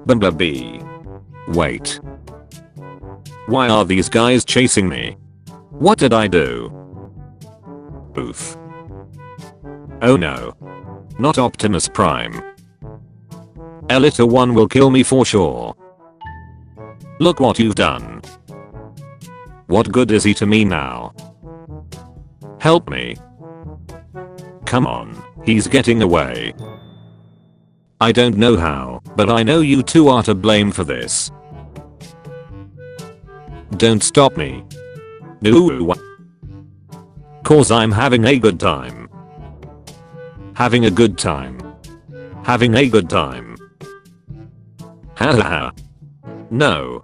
Bumblebee. Wait. Why are these guys chasing me? What did I do? Oof. Oh no. Not Optimus Prime. Elita 1 will kill me for sure. Look what you've done. What good is he to me now? Help me. Come on, he's getting away. I don't know how, but I know you two are to blame for this. Don't stop me. No. Cause I'm having a good time. Having a good time. Having a good time. Ha ha ha. No.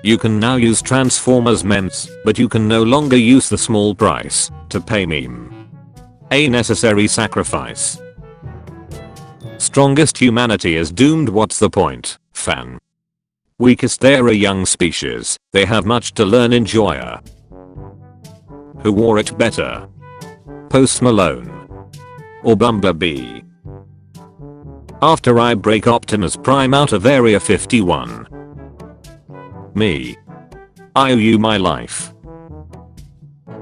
You can now use Transformers memes, but you can no longer use the small price to pay meme. A necessary sacrifice. Strongest humanity is doomed. What's the point, fan? Weakest, they're a young species, they have much to learn. Enjoyer. Who wore it better? Post Malone or Bumblebee? After I break Optimus Prime out of Area 51. Me. I owe you my life.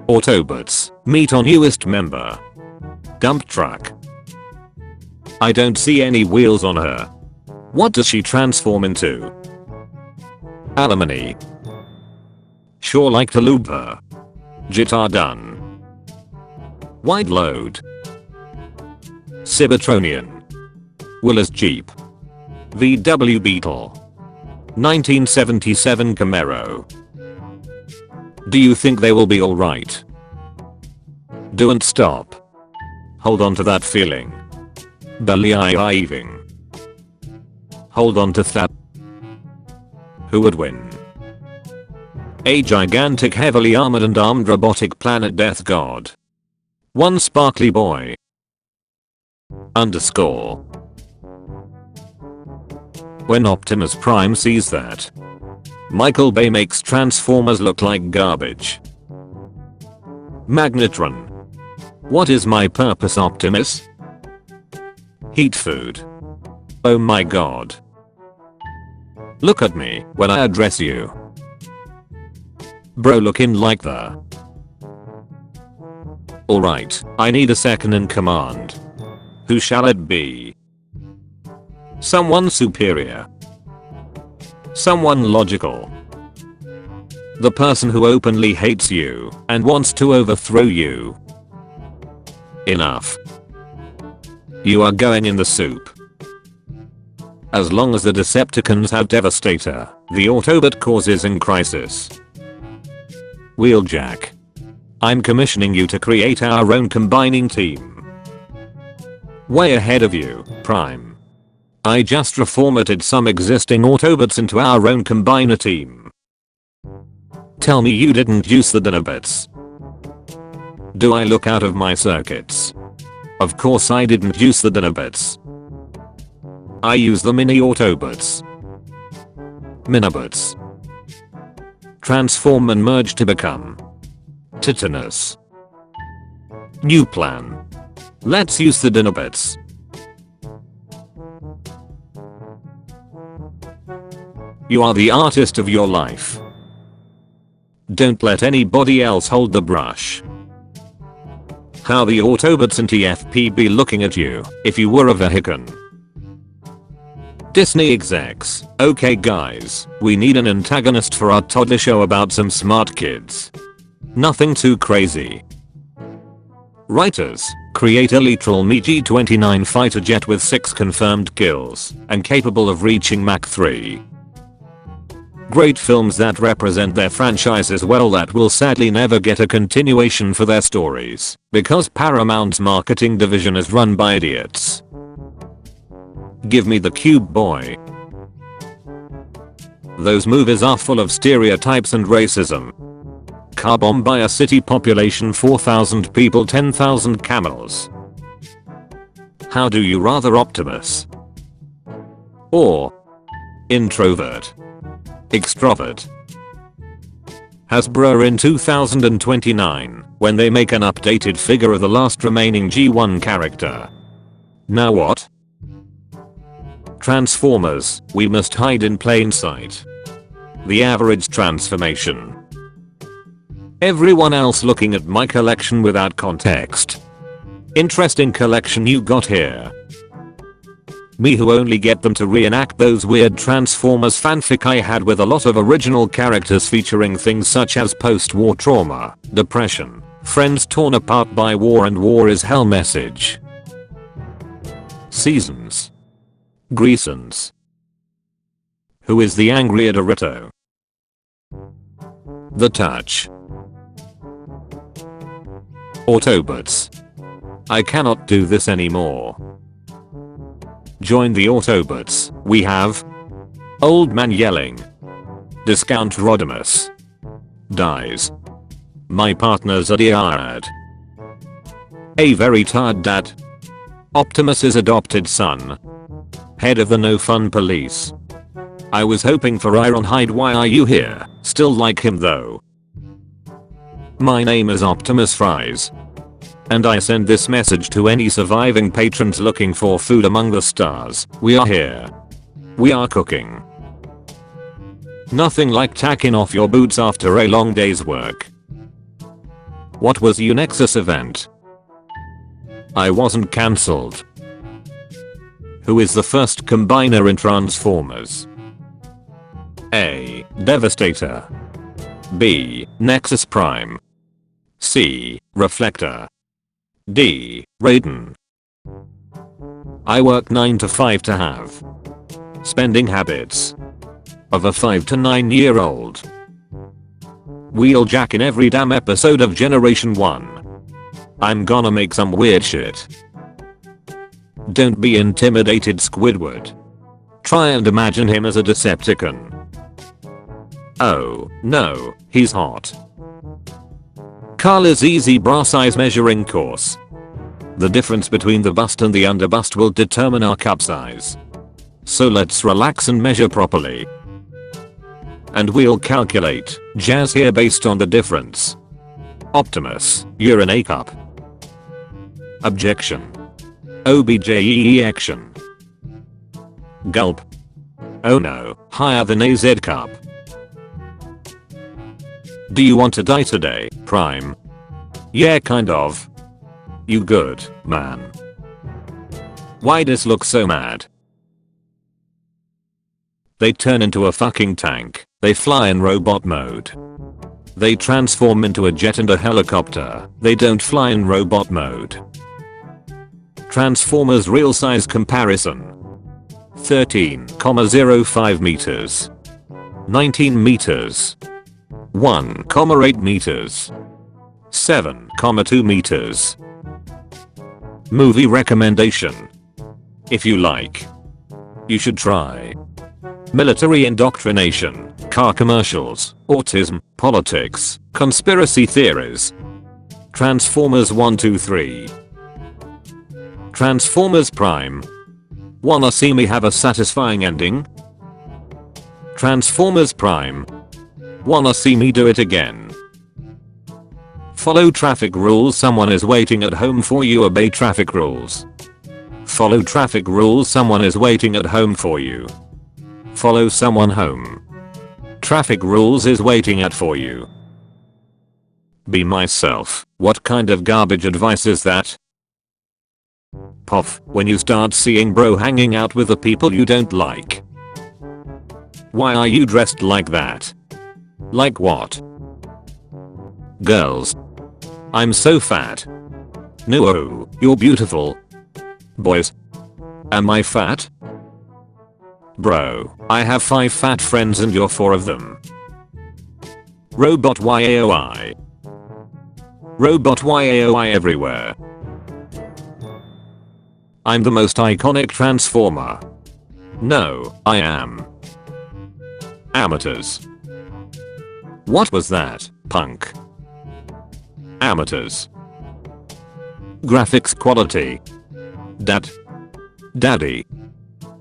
Autobots, meet our newest member. Dump truck. I don't see any wheels on her. What does she transform into? Alimony. Sure like to lube her. Guitar done. Wide load. Cybertronian. Willis Jeep. VW Beetle. 1977 Camaro. Do you think they will be alright? Don't stop. Hold on to that feeling. Believing. Hold on to that. Who would win? A gigantic, heavily armored and armed robotic planet death god. One sparkly boy. Underscore. When Optimus Prime sees that, Michael Bay makes Transformers look like garbage. Magnetron. What is my purpose, Optimus? Heat food. Oh my god. Look at me when I address you. Bro, looking like the... Alright, I need a second in command. Who shall it be? Someone superior. Someone logical. The person who openly hates you and wants to overthrow you. Enough. You are going in the soup. As long as the Decepticons have Devastator, the Autobot cause is in crisis. Wheeljack. I'm commissioning you to create our own combining team. Way ahead of you, Prime. I just reformatted some existing Autobots into our own combiner team. Tell me you didn't use the Dinobots. Do I look out of my circuits? Of course I didn't use the Dinobots. I use the mini Autobots. Minobots. Transform and merge to become Titanus. New plan. Let's use the Dinobots. You are the artist of your life. Don't let anybody else hold the brush. How the Autobots and TFP be looking at you if you were a Vehicle? Disney execs. Okay guys, we need an antagonist for our toddler show about some smart kids. Nothing too crazy. Writers, create a literal MiG-29 fighter jet with 6 confirmed kills and capable of reaching Mach 3. Great films that represent their franchises well that will sadly never get a continuation for their stories because Paramount's marketing division is run by idiots. Give me the Cube Boy. Those movies are full of stereotypes and racism. Car bomb by a city population 4,000 people, 10,000 camels. How do you rather, Optimus or introvert? Extrovert. Hasbro in 2029 when they make an updated figure of the last remaining G1 character. Now what? Transformers, we must hide in plain sight. The average transformation. Everyone else looking at my collection without context. Interesting collection you got here. Me who only get them to reenact those weird Transformers fanfic I had with a lot of original characters featuring things such as post-war trauma, depression, friends torn apart by war and war is hell message. Seasons. Greasons. Who is the angry Dorito? The Touch. Autobots. I cannot do this anymore. Join the Autobots. We have Old Man Yelling. Discount Rodimus. Dies. My partner's a tired. A very tired dad. Optimus's adopted son. Head of the no fun police. I was hoping for Ironhide. Why are you here? Still like him though. My name is Optimus Fries. And I send this message to any surviving patrons looking for food among the stars. We are here. We are cooking. Nothing like tacking off your boots after a long day's work. What was your Nexus event? I wasn't cancelled. Who is the first combiner in Transformers? A. Devastator. B. Nexus Prime. C. Reflector. D. Raiden. I work 9 to 5 to have spending habits of a 5 to 9 year old. Wheeljack in every damn episode of Generation 1. I'm gonna make some weird shit. Don't be intimidated, Squidward. Try and imagine him as a Decepticon. Oh, no, he's hot. Carla's easy bra size measuring course. The difference between the bust and the underbust will determine our cup size. So let's relax and measure properly. And we'll calculate jazz here based on the difference. Optimus, you're in a cup. Objection. OBJEE action. Gulp. Oh no, higher than a Z cup. Do you want to die today, Prime? Yeah, kind of. You good, man. Why does look so mad? They turn into a fucking tank. They fly in robot mode. They transform into a jet and a helicopter. They don't fly in robot mode. Transformers real size comparison. 13,05 meters. 19 meters. 1,8 meters. 7,2 meters. Movie recommendation. If you like, you should try. Military indoctrination, car commercials, autism, politics, conspiracy theories. Transformers 1, 2, 3. Transformers Prime. Wanna see me have a satisfying ending? Transformers Prime. Wanna see me do it again? Follow traffic rules. Someone is waiting at home for you. Obey traffic rules. Follow traffic rules. Someone is waiting at home for you. Follow someone home. Traffic rules is waiting at for you. Be myself. What kind of garbage advice is that? Puff, when you start seeing bro hanging out with the people you don't like. Why are you dressed like that? Like what? Girls. I'm so fat. No, you're beautiful. Boys. Am I fat? Bro, I have 5 fat friends and you're 4 of them. Robot YAOI. Robot YAOI everywhere. I'm the most iconic Transformer. No, I am. Amateurs. What was that, punk? Amateurs. Graphics quality. Daddy.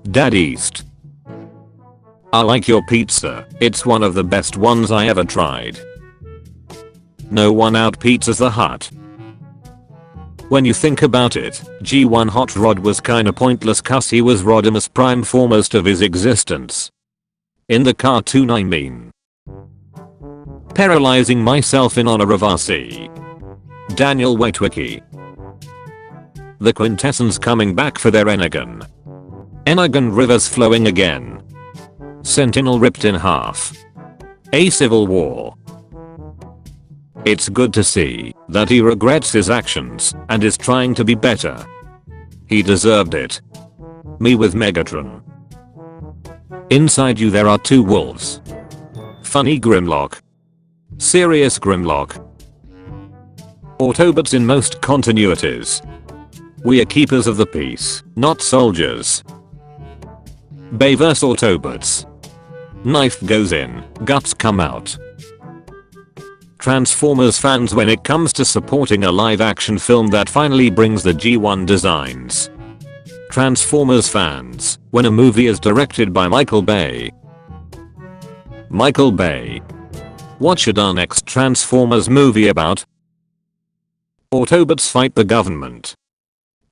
Daddyst. I like your pizza, it's one of the best ones I ever tried. No one out Pizza's the Hut. When you think about it, G1 Hot Rod was kinda pointless cause he was Rodimus Prime for most of his existence. In the cartoon I mean. Paralyzing myself in honor of RC. Daniel Waitwicki. The Quintessence coming back for their Energon. Energon rivers flowing again. Sentinel ripped in half. A civil war. It's good to see that he regrets his actions and is trying to be better. He deserved it. Me with Megatron. Inside you there are two wolves. Funny Grimlock. Serious Grimlock. Autobots in most continuities. We are keepers of the peace, not soldiers. Bayverse Autobots. Knife goes in, guts come out. Transformers fans when it comes to supporting a live action film that finally brings the G1 designs. Transformers fans when a movie is directed by Michael Bay. Michael Bay. What should our next Transformers movie about? Autobots fight the government.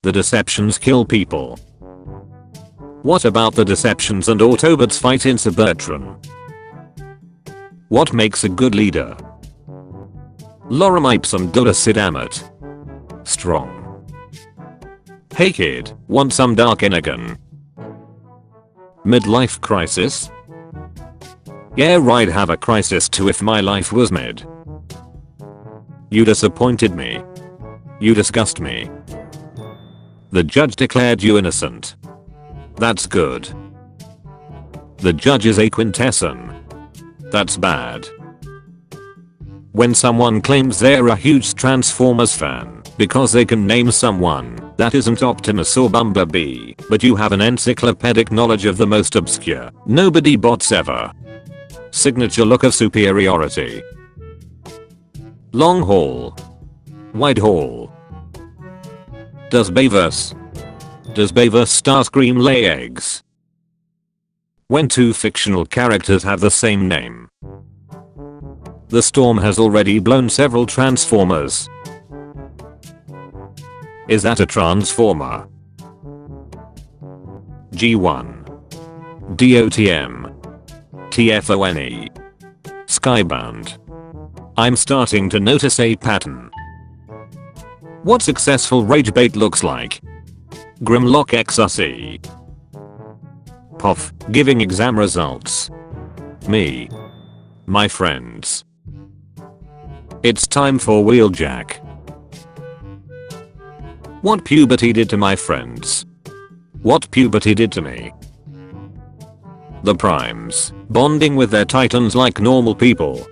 The Deceptions kill people. What about the Deceptions and Autobots fight in Cybertron? What makes a good leader? Lorem ipsum duracidamit. Strong. Hey kid, want some dark Energon? Midlife crisis? Yeah right, have a crisis too if my life was mid. You disappointed me. You disgust me. The judge declared you innocent. That's good. The judge is a Quintesson. That's bad. When someone claims they're a huge Transformers fan because they can name someone that isn't Optimus or Bumblebee, but you have an encyclopedic knowledge of the most obscure, nobody bots ever. Signature look of superiority. Long haul. Wide haul. Does Bayverse Starscream lay eggs? When two fictional characters have the same name. The storm has already blown several Transformers. Is that a Transformer? G1. DOTM. TFONE. Skybound. I'm starting to notice a pattern. What successful rage bait looks like. Grimlock XRC. Poff, giving exam results. Me. My friends. It's time for Wheeljack. What puberty did to my friends? What puberty did to me? The Primes, bonding with their titans like normal people.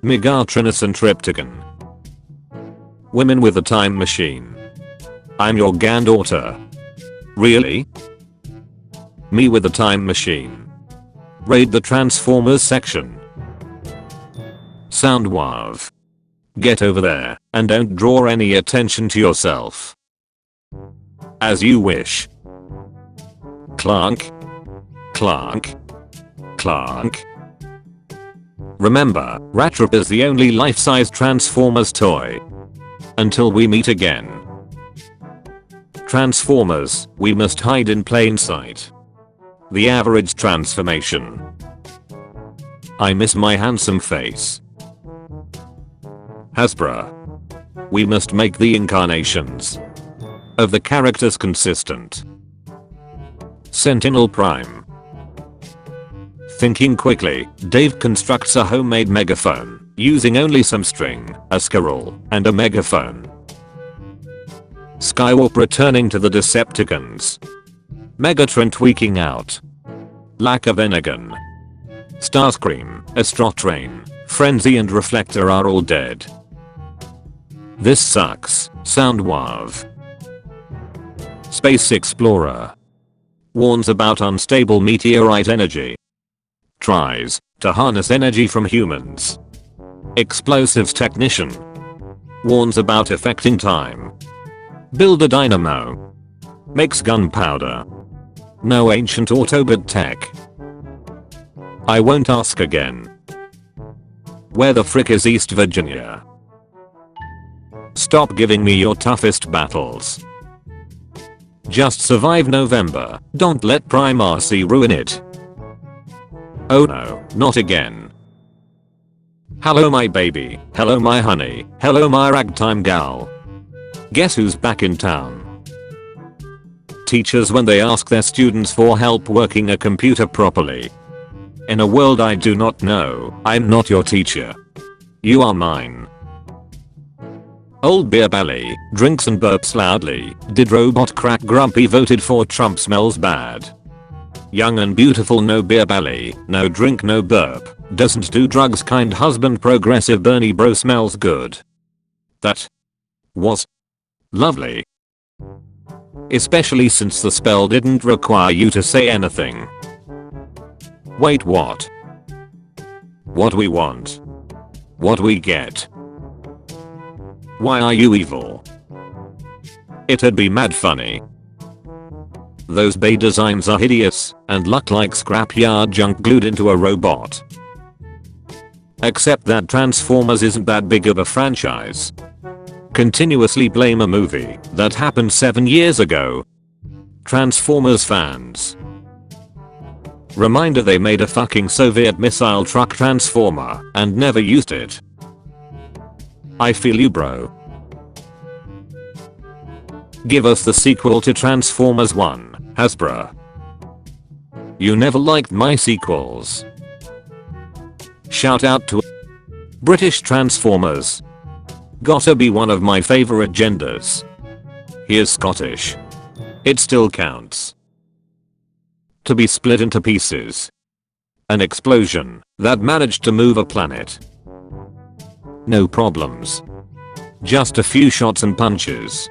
Megatronus and Triptychon. Women with a time machine. I'm your granddaughter. Really? Me with a time machine. Raid the Transformers section. Sound wav. Get over there and don't draw any attention to yourself. As you wish. Clunk. Clunk. Clunk. Remember, Ratrap is the only life-size Transformers toy. Until we meet again. Transformers, we must hide in plain sight. The average transformation. I miss my handsome face. Hasbro. We must make the incarnations of the characters consistent. Sentinel Prime. Thinking quickly, Dave constructs a homemade megaphone using only some string, a squirrel, and a megaphone. Skywarp returning to the Decepticons. Megatron tweaking out. Lack of Energon. Starscream, Astrotrain, Frenzy and Reflector are all dead. This sucks, Soundwav. Space Explorer. Warns about unstable meteorite energy. Tries to harness energy from humans. Explosives Technician. Warns about affecting time. Build a dynamo. Makes gunpowder. No ancient Autobot tech. I won't ask again. Where the frick is East Virginia? Stop giving me your toughest battles. Just survive November, don't let primacy ruin it. Oh no, not again. Hello my baby, hello my honey, hello my ragtime gal. Guess who's back in town? Teachers when they ask their students for help working a computer properly. In a world I do not know, I'm not your teacher. You are mine. Old beer belly, drinks and burps loudly, did robot crack grumpy voted for Trump smells bad. Young and beautiful no beer belly, no drink no burp, doesn't do drugs kind husband progressive Bernie bro smells good. That was lovely. Especially since the spell didn't require you to say anything. Wait what? What we want? What we get? Why are you evil? It'd be mad funny. Those bay designs are hideous and look like scrapyard junk glued into a robot. Except that Transformers isn't that big of a franchise. Continuously blame a movie that happened 7 years ago. Transformers fans. Reminder they made a fucking Soviet missile truck transformer and never used it. I feel you bro. Give us the sequel to Transformers 1, Hasbro. You never liked my sequels. Shout out to British Transformers. Gotta be one of my favorite genders. He is Scottish. It still counts. To be split into pieces. An explosion that managed to move a planet. No problems. Just a few shots and punches.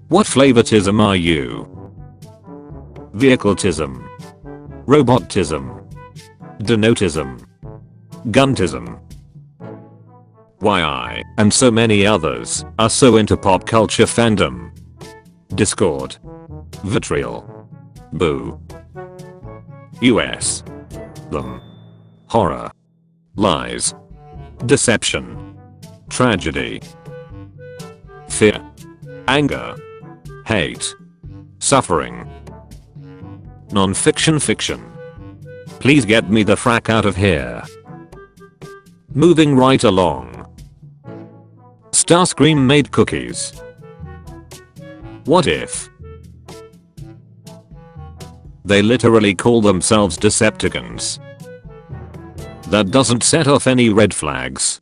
What flavoritism are you? Vehicletism. Robotism. Denotism. Guntism. Why I, and so many others, are so into pop culture fandom. Discord. Vitriol. Boo. US. Them. Horror. Lies. Deception. Tragedy. Fear. Anger. Hate. Suffering. Non-fiction fiction. Please get me the frack out of here. Moving right along. Starscream made cookies. What if they literally call themselves Decepticons? That doesn't set off any red flags.